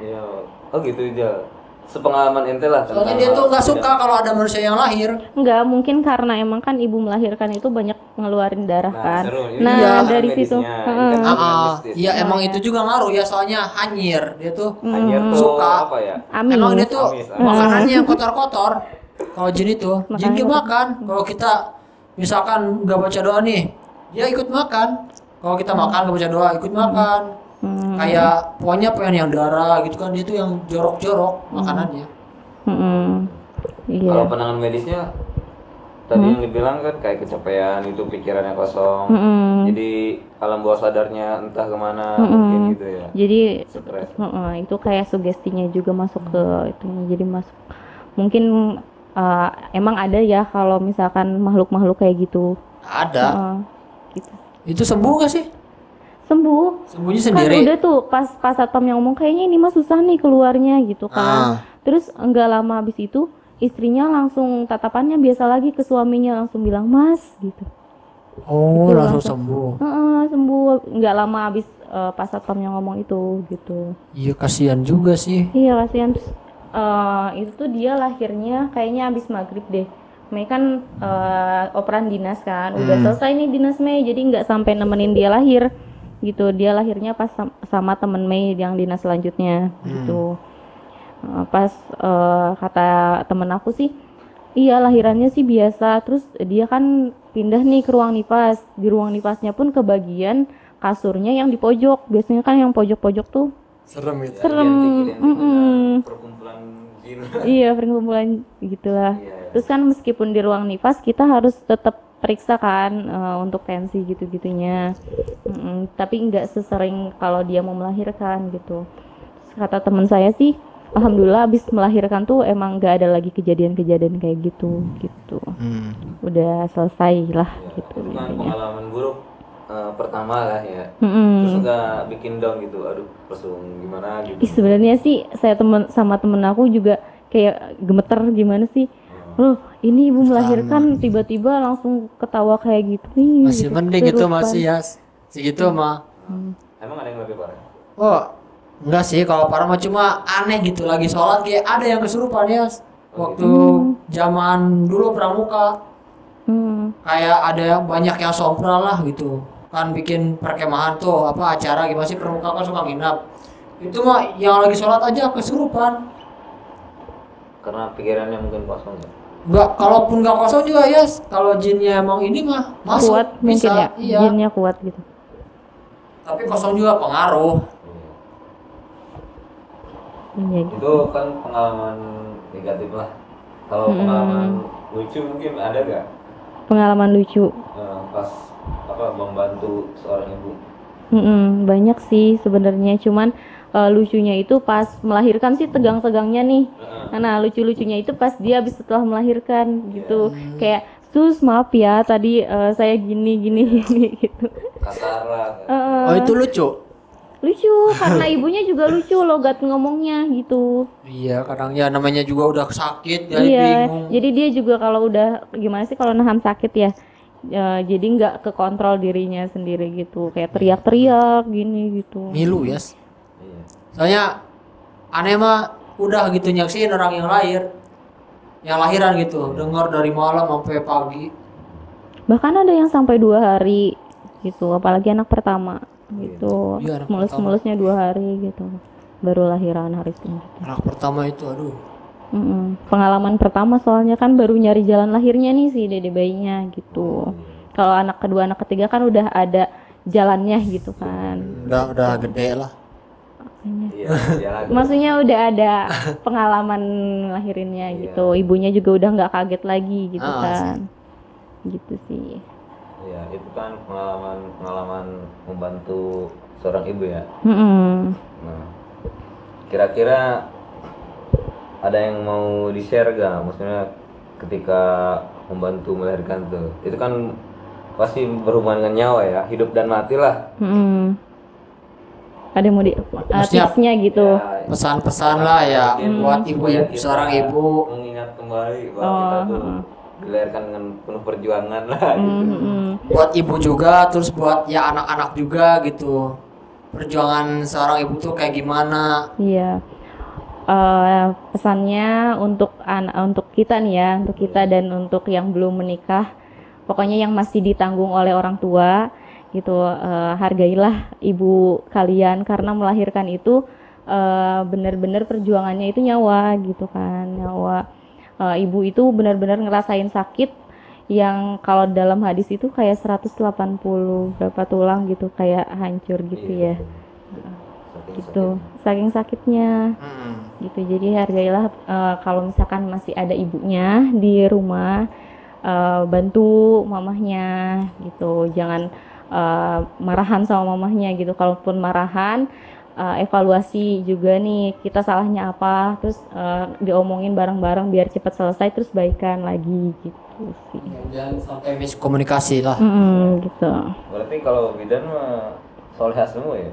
Iya. Oh gitu aja. Sepengalaman ente lah. Soalnya tentang dia tuh hal nggak tidak- suka kalau ada manusia yang lahir. Enggak, mungkin karena emang kan ibu melahirkan itu banyak ngeluarin darah Nah, kan. seru. Ini Nah, iya, dari medisnya. situ. Ini kan hubungan mistis. Iya emang itu juga ngaruh ya, soalnya hanyir dia tuh. Anjir tuh Suka. apa ya? Amin. Emang dia tuh Amis. makanannya yang kotor-kotor. Kalau jin itu, jin dia Makanannya makan. Kalau kita misalkan nggak baca doa nih, dia ikut makan. Kalau kita makan nggak baca doa, ikut makan. Kayak pokoknya pengen yang darah gitu kan, dia tuh yang jorok-jorok makanannya. Iya. Kalau penanganan medisnya tadi yang dibilang kan kayak kecapean itu, pikirannya kosong. Jadi alam bawah sadarnya entah kemana mungkin gitu ya. Jadi Stres. itu kayak sugestinya juga masuk ke itunya, jadi masuk. Mungkin emang ada ya kalau misalkan makhluk-makhluk kayak gitu. Ada. Gitu. Itu sembuh gak sih? sembuh. Sembunyi Kan sendiri. udah tuh pas satpam yang ngomong kayaknya ini mah susah nih keluarnya gitu kan. Terus enggak lama habis itu istrinya langsung tatapannya biasa lagi ke suaminya, langsung bilang mas gitu. Oh, Gitu, langsung langsung. sembuh. Sembuh nggak lama habis pas satpam yang ngomong itu gitu. Iya, kasihan juga sih. Iya kasihan. Terus, itu tuh dia lahirnya kayaknya habis maghrib deh. Mei kan operan dinas kan, udah selesai nih dinas Mei, jadi nggak sampai nemenin dia lahir gitu. Dia lahirnya pas sama temen Mei yang dinas selanjutnya gitu. Pas kata temen aku sih, iya lahirannya sih biasa. Terus dia kan pindah nih ke ruang nipas. Di ruang nipasnya pun kebagian kasurnya yang di pojok. Biasanya kan yang pojok-pojok tuh Serem itu. serem. Perkumpulan jin. Iya, perkumpulan gitulah. Terus kan meskipun di ruang nifas kita harus tetap periksa kan untuk tensi gitu-gitunya. Tapi nggak sesering kalau dia mau melahirkan gitu. Terus kata teman saya sih, alhamdulillah abis melahirkan tuh emang nggak ada lagi kejadian-kejadian kayak gitu. Udah selesai lah gitu. Itu kan intinya. pengalaman buruk pertama lah ya. Terus nggak bikin down gitu, aduh langsung gimana gitu. Ih, sebenarnya sih saya sama temen aku juga kayak gemeter gimana sih. Loh, ini ibu melahirkan tiba-tiba langsung ketawa kayak gitu. Ih, Masih gitu, mending itu kesurupan. masih ya. Segitu mah. Emang ada yang lebih parah? Oh, enggak sih, kalau parah mah cuma aneh gitu, lagi sholat kayak ada yang kesurupan ya. Waktu zaman dulu pramuka, kayak ada yang banyak yang sompral lah gitu. Kan bikin perkemahan tuh, apa acara gimana sih, pramuka kan suka nginap. Itu mah yang lagi sholat aja kesurupan. Karena pikirannya mungkin kosong ya. Enggak, kalaupun nggak kosong juga ya, kalau jinnya emang ini mah masuk, Kuat mungkin bisa, ya, iya. jinnya kuat gitu. Tapi kosong juga pengaruh. Iya gitu. Itu kan pengalaman negatif lah. Kalau pengalaman lucu mungkin ada gak? Pengalaman lucu. Pas apa membantu seorang ibu? Banyak sih sebenarnya, cuman lucunya itu pas melahirkan sih tegang-tegangnya nih. Nah, lucu-lucunya itu pas dia habis setelah melahirkan gitu. Kayak, "Sus, maaf ya tadi saya gini gitu." Kasar lah. Oh, itu lucu. Lucu karena ibunya juga lucu logat ngomongnya gitu. Iya, kadang ya namanya juga udah sakit, jadi Iya, bingung. jadi dia juga kalau udah gimana sih kalau nahan sakit ya, jadi nggak kekontrol dirinya sendiri gitu, kayak teriak-teriak gini gitu. Milu ya. Iya. Soalnya aneh mah udah gitu nyaksin orang yang lahir, yang lahiran gitu, dengar dari malam sampai pagi. Bahkan ada yang sampai 2 hari gitu, apalagi anak pertama gitu, Iya, anak mulus-mulusnya 2 hari gitu, baru lahiran hari selanjutnya. Anak pertama itu, aduh. Pengalaman pertama soalnya kan baru nyari jalan lahirnya nih si dede bayinya gitu. Kalau anak kedua, anak ketiga kan udah ada jalannya gitu kan. Udah gede lah. Iya, dia lagi. Maksudnya udah ada pengalaman lahirinnya gitu. Ibunya juga udah nggak kaget lagi gitu kan. Gitu sih. Iya, itu kan pengalaman membantu seorang ibu ya. Nah, kira-kira ada yang mau di-share gak? Maksudnya ketika membantu melahirkan tuh, itu kan pasti berhubungan dengan nyawa ya, hidup dan mati lah. Ada mau di Maksudnya, tipsnya gitu. Ya, Pesan-pesan lah ya buat ibu, kita seorang ibu. mengingat kembali bahwa kita tuh dilahirkan dengan penuh perjuangan lah. Gitu. Buat ibu juga, terus buat ya anak-anak juga gitu. Perjuangan seorang ibu tuh kayak gimana? Iya. Pesannya untuk untuk kita nih ya, untuk kita dan untuk yang belum menikah, pokoknya yang masih ditanggung oleh orang tua gitu, hargailah ibu kalian karena melahirkan itu benar-benar perjuangannya itu nyawa gitu kan, nyawa. Ibu itu benar-benar ngerasain sakit yang kalau dalam hadis itu kayak 180 berapa tulang gitu, kayak hancur gitu ya. Gitu, saking sakitnya gitu. Jadi hargailah kalau misalkan masih ada ibunya di rumah, bantu mamahnya gitu, jangan marahan sama mamahnya gitu. Kalaupun marahan, evaluasi juga nih kita salahnya apa, terus diomongin bareng-bareng biar cepat selesai, terus baikan lagi gitu sih. Jangan sampai miskomunikasi lah. Gitu. Berarti kalau bidan mah solehah semua ya.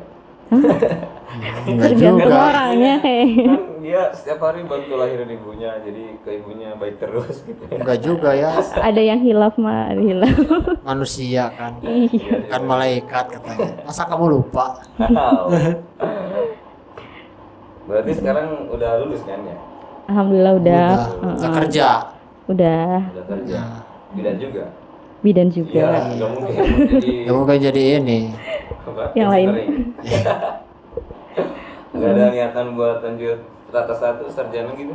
Tergantung orangnya kayak. Kan dia setiap hari bantu lahirin ibunya, jadi ke ibunya baik terus gitu. Enggak juga ya. Ada yang hilaf mah, ada hilaf. Manusia kan. Iya. Kan malaikat katanya. Masa kamu lupa? Wow. Berarti sekarang udah lulus kan ya? Alhamdulillah udah. Udah kerja. Udah. Udah kerja. Bidan juga. Bidan juga. Iya, nggak mungkin jadi Ya mungkin jadi ini. apa, Yang lain. engineering. Nggak ada niatan buat lanjut rata satu sarjana gitu?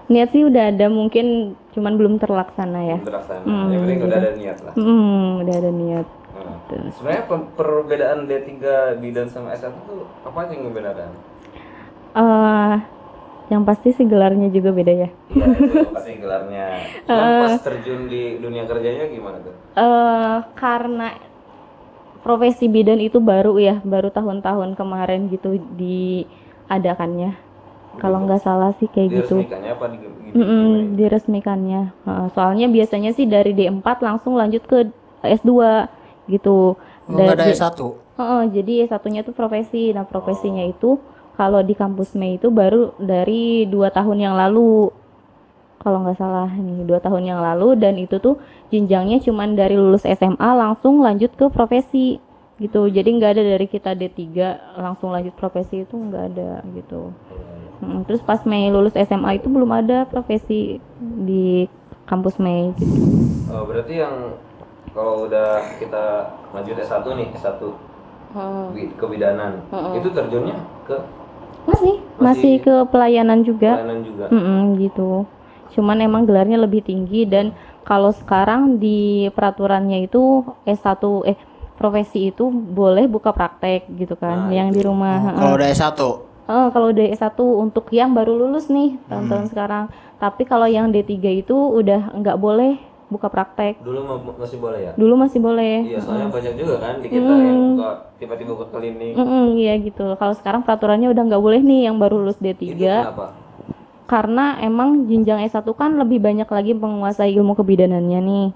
Niat sih udah ada, mungkin cuman belum terlaksana ya. Belum terlaksana. Yang penting udah ada niat lah. Udah ada niat. Nah, sebenarnya perbedaan D3 bidan sama S1 tuh apa sih yang membedakan? Yang pasti sih gelarnya juga beda ya. Iya, itu pasti gelarnya. Cuma pas terjun di dunia kerjanya gimana tuh? Karena profesi bidan itu baru ya, baru tahun-tahun kemarin gitu diadakannya. Kalau nggak salah sih kayak gitu. Diresmikannya apa di Diresmikannya. Soalnya biasanya sih dari D4 langsung lanjut ke S2 gitu. Enggak ada S1. Jadi S1-nya tuh profesi. Nah, profesinya itu kalau di kampus Mei itu baru dari 2 tahun yang lalu. Kalau nggak salah nih 2 tahun yang lalu, dan itu tuh jenjangnya cuman dari lulus SMA langsung lanjut ke profesi gitu. Jadi nggak ada dari kita D3 langsung lanjut profesi, itu nggak ada gitu. Terus pas Mei lulus SMA itu belum ada profesi di kampus Mei gitu. Berarti yang kalau udah kita lanjut S1 nih, S1 kebidanan, itu terjunnya ke masih ke pelayanan juga. pelayanan juga. Gitu. Cuman emang gelarnya lebih tinggi, dan kalau sekarang di peraturannya itu S1 profesi itu boleh buka praktek gitu kan, Nah, yang di rumah. Kalau udah S1. Kalau udah S1 untuk yang baru lulus nih tahun-tahun sekarang. Tapi kalau yang D3 itu udah nggak boleh buka praktek. Dulu masih boleh ya? Dulu masih boleh. Iya, soalnya banyak juga kan di kita yang buka, tiba-tiba buka klinik. Iya gitu. Kalau sekarang peraturannya udah nggak boleh nih yang baru lulus D3. Itu kenapa? Karena emang jenjang S1 kan lebih banyak lagi menguasai ilmu kebidanannya nih.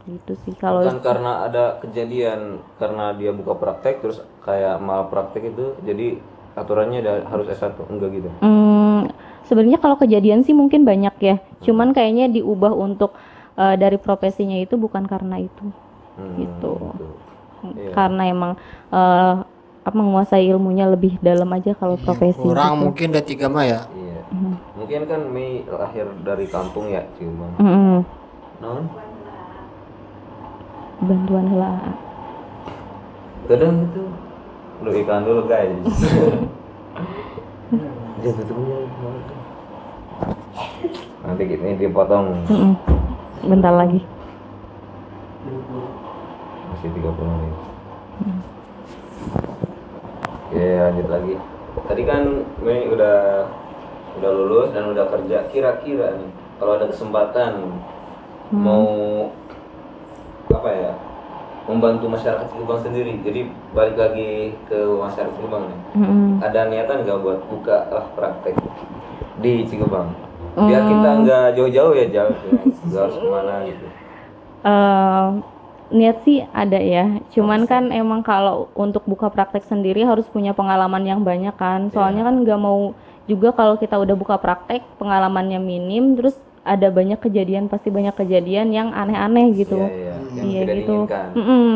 Gitu sih kalau. Bukan karena ada kejadian karena dia buka praktek terus kayak malpraktek itu, jadi aturannya harus S1, enggak gitu? Sebenarnya kalau kejadian sih mungkin banyak ya. Cuman kayaknya diubah untuk dari profesinya itu bukan karena itu. Gitu. Iya. Karena emang menguasai ilmunya lebih dalam aja kalau profesi. Kurang gitu. mungkin D3 mah ya. Iya. Mungkin kan Mei lahir dari kampung ya, cuma. Non? Bantuan lah. Kadang gitu. Lu ikan dulu guys. Jangan tutupnya. Nanti ini dipotong. Bentar lagi. Masih 30 menit. Oke, lanjut lagi. Tadi kan Mei udah lulus dan udah kerja. Kira-kira nih, kalau ada kesempatan mau apa ya, membantu masyarakat Cikebang sendiri, jadi balik lagi ke masyarakat Cikebang nih, ada niatan nggak buat buka praktek di Cikebang? Biar kita nggak jauh-jauh ya, nggak harus kemana gitu. Niat sih ada ya, cuman kan emang kalau untuk buka praktek sendiri harus punya pengalaman yang banyak kan. Soalnya kan nggak mau juga kalau kita udah buka praktek pengalamannya minim, terus ada banyak kejadian, pasti banyak kejadian yang aneh-aneh gitu. Iya, gitu.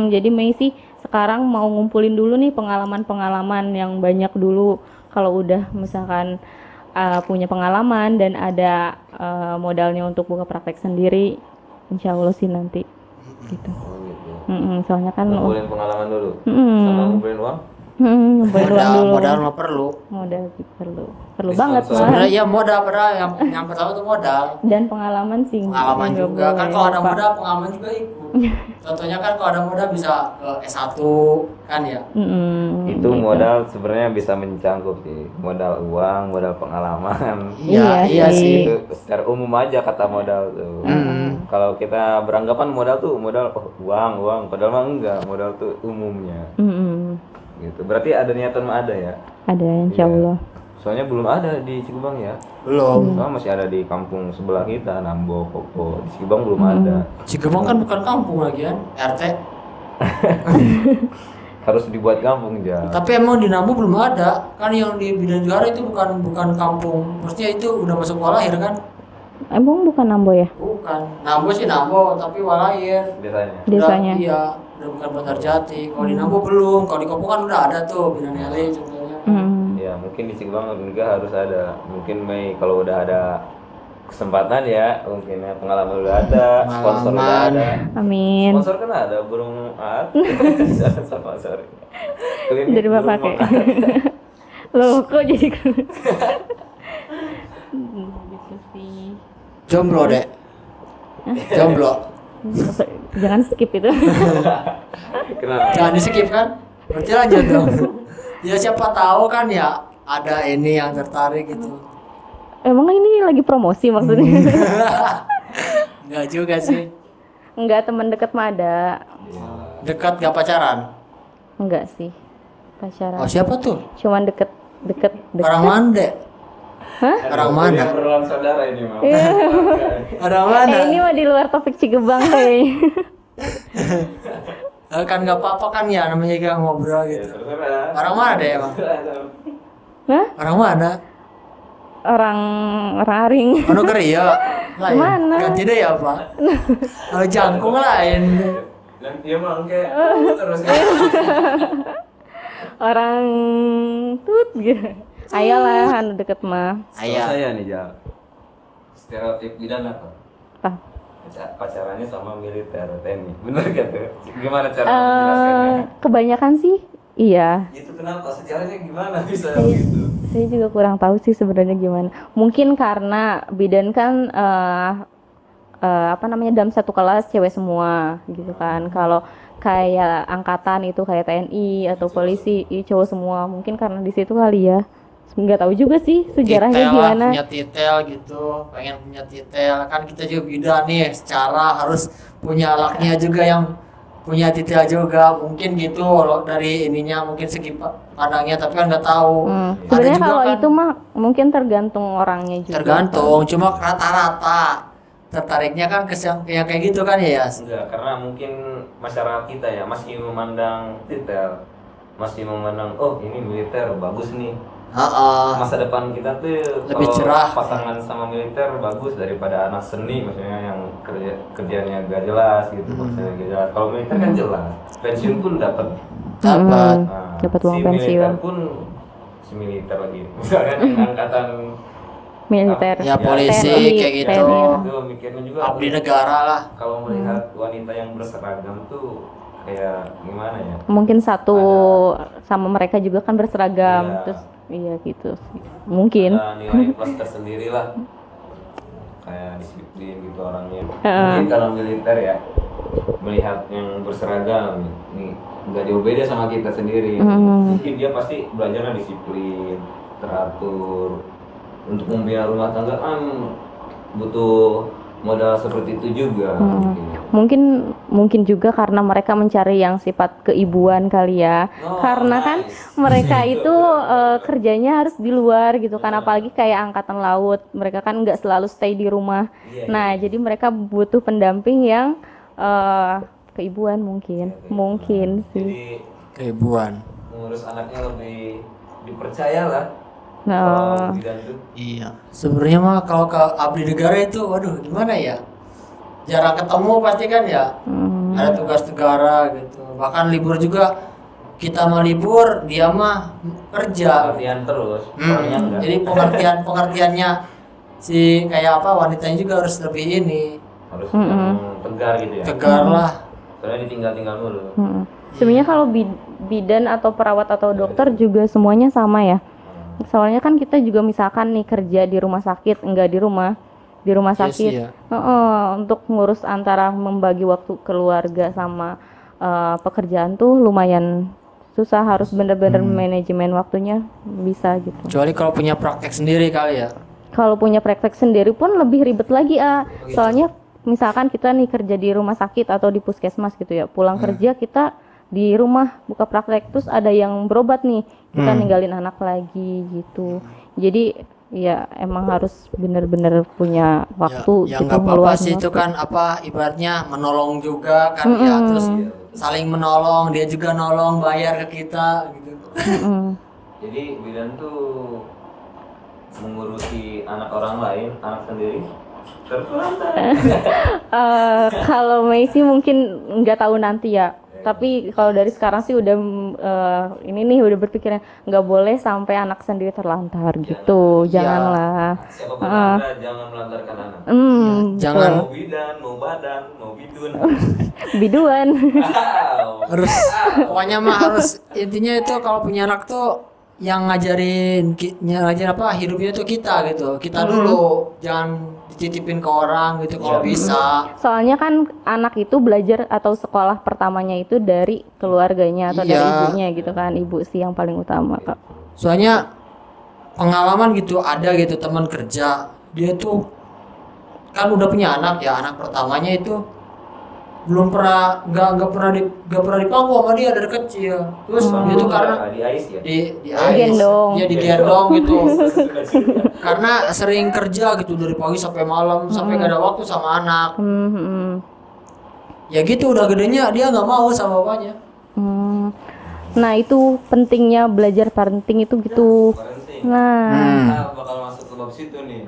Jadi Mei sih sekarang mau ngumpulin dulu nih pengalaman-pengalaman yang banyak dulu. Kalau udah misalkan punya pengalaman dan ada modalnya untuk buka praktek sendiri, insya Allah sih nanti gitu. Soalnya kan ngumpulin pengalaman dulu, sama ngumpulin uang. Ngumpulin uang dulu. Modal mah perlu. Modal sih perlu banget Sebenarnya lah. ya modal yang pertama tuh modal. Dan pengalaman sih. Pengalaman nggak juga kan boleh kalau ada lupa. modal pengalaman juga ikut. Contohnya kan kalau ada modal bisa ke S1 kan ya. Itu modal sebenarnya bisa mencangkup sih, modal uang, modal pengalaman. Iya sih. Itu secara umum aja kata modal tuh. Kalau kita beranggapan modal tuh uang, padahal mah enggak, modal tuh umumnya. Gitu. Berarti ada niatan mah ada ya? Ada, insya Allah. Soalnya belum ada di Cikebang ya. Belum. Soalnya masih ada di kampung sebelah kita, Nambo, Popo. Di Cikebang belum ada. Cikebang kan bukan kampung lagi kan, RT. Harus dibuat kampung ya. Tapi emang di Nambo belum ada kan, yang di Bidan Juara itu bukan kampung, maksudnya itu udah masuk Walahir kan? Emang bukan Nambo ya? Bukan, Nambo sih Nambo tapi Walahir. Desanya. Iya, udah bukan Bantarjati. Kalau di Nambo belum, kalau di Kopo kan udah ada tuh Bidan Ele contohnya. Ya mungkin di Cikbang juga harus ada. Mungkin Mei kalau udah ada kesempatan ya, mungkin ya, pengalaman udah ada, sponsor udah ada. Amin. Sponsor kan ada burung at. Sponsor. Dari bapak kayak. Loh kok jadi gitu sih. Jomblo dek. Jomblo. Jangan skip itu. Kenapa? Jangan di skip kan? Berarti lanjut dong. Ya siapa tahu kan ya ada ini yang tertarik gitu. Emang ini lagi promosi maksudnya? Enggak juga sih. Enggak, teman dekat mah ada. Dekat gak pacaran? Enggak sih. Pacaran. Oh siapa tuh? Cuman deket. Orang mana dek? Hah? Orang mana? Berulang saudara ini mah. Orang mana? Ini mah di luar topik Cigebang kayaknya. Kan nggak apa-apa kan ya, namanya juga ngobrol gitu. Orang mana deh emang? Hah? Orang mana? Orang Aring. Ono Geria. Lain. Mana? Ganti deh ya Pak. Kalau jangkung lain. Dan dia mah kayak terus. Orang tut gitu. Ayolah anu deket mah. Ayah. Saya nih Jal. Stereotip bidan apa? Ah. Pacarannya sama militer TNI. Bener gak tuh? Gimana cara menjelaskannya? Kebanyakan sih iya. Itu kenapa? Sejarahnya gimana bisa gitu? Saya juga kurang tahu sih sebenarnya gimana. Mungkin karena bidan kan apa namanya, dalam satu kelas cewek semua gitu kan. Kalau kayak angkatan itu kayak TNI atau polisi cowok semua. Mungkin karena di situ kali ya. Nggak tahu juga sih sejarahnya Titel lah, gimana. punya titel gitu, pengen punya titel. Kan kita juga bidan nih, secara harus punya alaknya juga yang punya titel juga. Mungkin gitu loh dari ininya, mungkin segi pandangnya, tapi kan nggak tahu. Ada Sebenarnya juga kalau kan, itu mah mungkin tergantung orangnya juga. tergantung, cuma rata-rata tertariknya kan ke yang kayak gitu kan ya Yas? Enggak, karena mungkin masyarakat kita ya masih memandang titel, masih memandang oh ini militer bagus nih. Masa depan kita tuh lebih kalau cerah. pasangan sama militer bagus daripada anak seni, maksudnya yang kerjanya gak jelas gitu, maksudnya gak jelas. Kalau militer kan jelas, pensiun pun dapat. Dapat. Dapat uang si pensiun. militer pun si militer lagi, misalnya angkatan Militer. Ya polisi TNI, kayak gitu. TNI. itu mikirnya juga Abdi negara lah. kalau melihat wanita yang berseragam tuh kayak gimana ya? Mungkin satu sama mereka juga kan berseragam, Iya. terus iya gitu sih. Mungkin. Ada nilai plus tersendiri lah, kayak disiplin gitu orangnya. Mungkin kalau militer ya melihat yang berseragam nih nggak jauh beda sama kita sendiri. Mungkin dia pasti belajarnya disiplin, teratur. Untuk membina rumah tangga kan butuh modal seperti itu juga. Mungkin juga karena mereka mencari yang sifat keibuan kali ya. Karena kan mereka itu kerjanya harus di luar gitu kan, apalagi kayak angkatan laut, mereka kan nggak selalu stay di rumah. Nah, jadi mereka butuh pendamping yang keibuan mungkin sih. Jadi Keibuan. mengurus anaknya lebih dipercaya lah. Nah, Iya. Sebenarnya mah kalau ke abdi negara itu, waduh gimana ya? Jarang ketemu pasti kan ya. Ada tugas negara gitu. Bahkan libur juga, kita mah libur, dia mah kerja. Latihan terus. Orangnya enggak. Jadi pengertiannya si kayak apa, wanitanya juga harus lebih ini, Harus tegar gitu ya. tegar lah. Soalnya ditinggal-tinggal mulu. sebenarnya kalau bidan atau perawat atau dokter juga semuanya sama ya. Soalnya kan kita juga misalkan nih kerja di rumah sakit, enggak di rumah sakit. Iya. Untuk ngurus antara membagi waktu keluarga sama pekerjaan tuh lumayan susah, harus bener-bener manajemen waktunya bisa gitu. Kecuali kalau punya praktek sendiri kali ya. Kalau punya praktek sendiri pun lebih ribet lagi soalnya misalkan kita nih kerja di rumah sakit atau di puskesmas gitu ya, pulang kerja kita di rumah buka praktek, terus ada yang berobat nih, kita ninggalin anak lagi gitu. Jadi Iya, emang harus bener-bener punya waktu ya gitu nggak apa-apa ngeluarin sih itu waktu. kan apa ibaratnya menolong juga kan ya, terus saling menolong, dia juga nolong bayar ke kita gitu. Mm-mm. Jadi bidan tuh mengurusi anak orang lain, anak sendiri terpelantar. Kalau Mei sih mungkin nggak tahu nanti ya. Tapi kalau dari sekarang sih udah ini nih udah berpikirnya nggak boleh sampai anak sendiri terlantar gitu, janganlah. Siapapun Anda jangan melantarkan anak. Jangan Mau bidan, mau badan, mau bidun. Biduan. harus pokoknya mah harus intinya itu kalau punya anak tuh yang ngajarin apa hidupnya tuh kita gitu, kita dulu jangan dititipin ke orang gitu kalau bisa. Soalnya kan anak itu belajar atau sekolah pertamanya itu dari keluarganya atau dari ibunya gitu kan, ibu sih yang paling utama Kak. Soalnya pengalaman gitu ada gitu teman kerja dia tuh kan udah punya anak ya, anak pertamanya itu belum pernah nggak pernah dipangku sama dia dari kecil, terus dia tuh karena di ais ya. di Digendong. dia digendong gitu karena sering kerja gitu dari pagi sampai malam sampai gak ada waktu sama anak. Ya gitu udah gedenya dia nggak mau sama bapaknya. Nah itu pentingnya belajar parenting itu gitu. Parenting. Nah Kita bakal masuk ke bab situ nih.